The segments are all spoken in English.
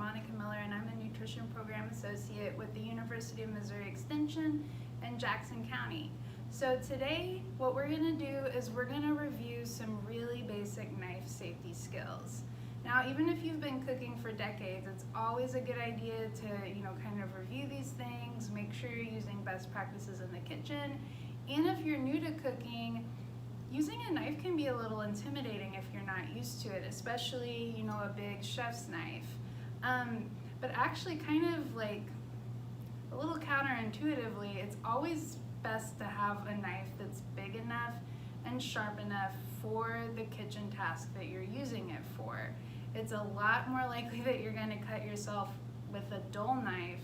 Monica Miller, and I'm a Nutrition Program Associate with the University of Missouri Extension in Jackson County. So today, what we're gonna do is we're gonna review some really basic knife safety skills. Now, even if you've been cooking for decades, it's always a good idea to, kind of review these things, make sure you're using best practices in the kitchen. And if you're new to cooking, using a knife can be a little intimidating if you're not used to it, especially, a big chef's knife. But actually, kind of like a little counterintuitively, it's always best to have a knife that's big enough and sharp enough for the kitchen task that you're using it for. It's a lot more likely that you're going to cut yourself with a dull knife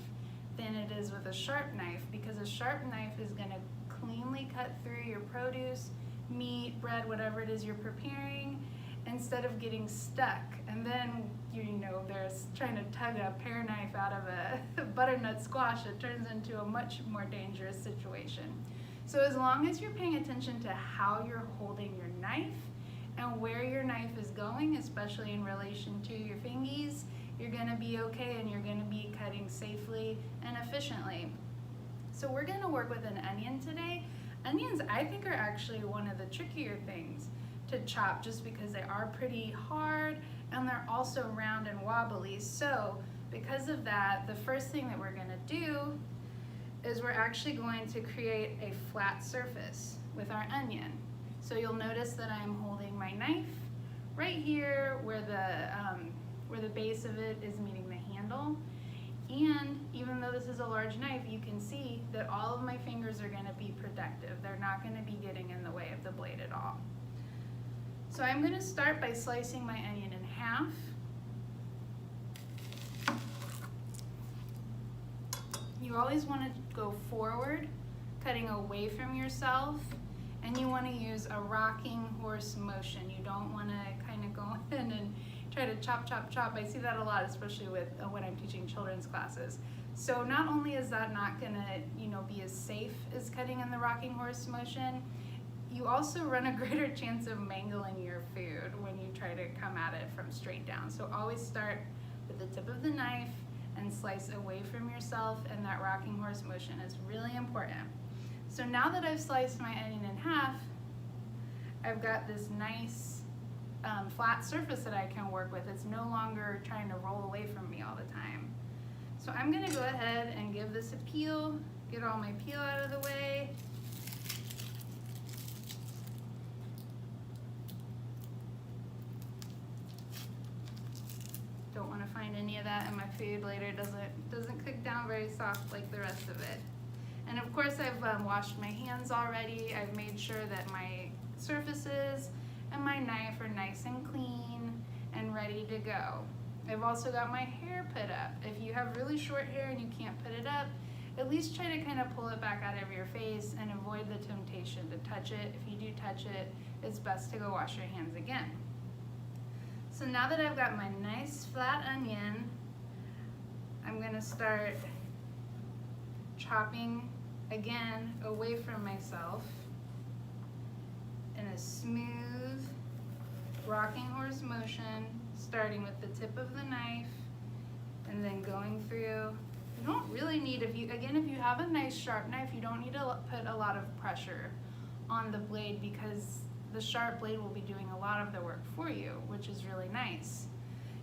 than it is with a sharp knife, because a sharp knife is going to cleanly cut through your produce, meat, bread, whatever it is you're preparing, instead of getting stuck. And then, there's trying to tug a pear knife out of a butternut squash, it turns into a much more dangerous situation. So as long as you're paying attention to how you're holding your knife and where your knife is going, especially in relation to your fingies, you're gonna be okay and you're gonna be cutting safely and efficiently. So we're gonna work with an onion today. Onions, I think, are actually one of the trickier things to chop, just because they are pretty hard and they're also round and wobbly. So because of that, the first thing that we're gonna do is we're actually going to create a flat surface with our onion. So you'll notice that I'm holding my knife right here where the base of it is meeting the handle. And even though this is a large knife, you can see that all of my fingers are gonna be protective. They're not gonna be getting in the way of the blade at all. So I'm gonna start by slicing my onion in half. You always wanna go forward, cutting away from yourself, and you wanna use a rocking horse motion. You don't wanna kind of go in and try to chop, chop, chop. I see that a lot, especially with when I'm teaching children's classes. So not only is that not gonna, be as safe as cutting in the rocking horse motion, you also run a greater chance of mangling your food when you try to come at it from straight down. So always start with the tip of the knife and slice away from yourself, and that rocking horse motion is really important. So now that I've sliced my onion in half, I've got this nice flat surface that I can work with. It's no longer trying to roll away from me all the time. So I'm gonna go ahead and give this a peel, get all my peel out of the way. Don't want to find any of that in my food later. It doesn't cook down very soft like the rest of it. And of course, I've washed my hands already. I've made sure that my surfaces and my knife are nice and clean and ready to go. I've also got my hair put up. If you have really short hair and you can't put it up, at least try to kind of pull it back out of your face and avoid the temptation to touch it. If you do touch it, it's best to go wash your hands again. So now that I've got my nice flat onion, I'm gonna start chopping again away from myself in a smooth rocking horse motion, starting with the tip of the knife and then going through. You don't really need, if you have a nice sharp knife, you don't need to put a lot of pressure on the blade, because the sharp blade will be doing a lot of the work for you, which is really nice.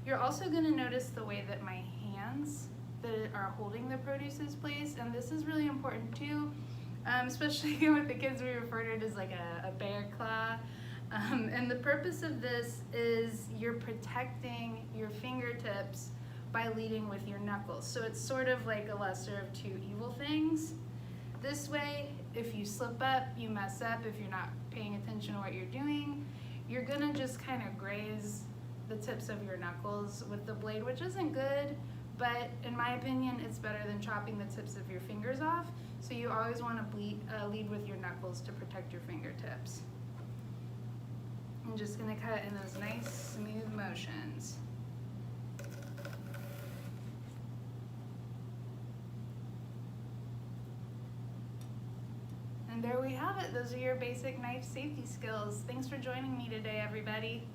You're also gonna notice the way that my hands that are holding the produce is placed, and this is really important too, especially with the kids. We refer to it as like a bear claw. And the purpose of this is you're protecting your fingertips by leading with your knuckles. So it's sort of like a lesser of two evil things. This way, if you slip up, you mess up, if you're not paying attention to what you're doing, you're gonna just kind of graze the tips of your knuckles with the blade, which isn't good, but in my opinion, it's better than chopping the tips of your fingers off. So you always wanna lead with your knuckles to protect your fingertips. I'm just gonna cut in those nice, smooth motions. And there we have it. Those are your basic knife safety skills. Thanks for joining me today, everybody.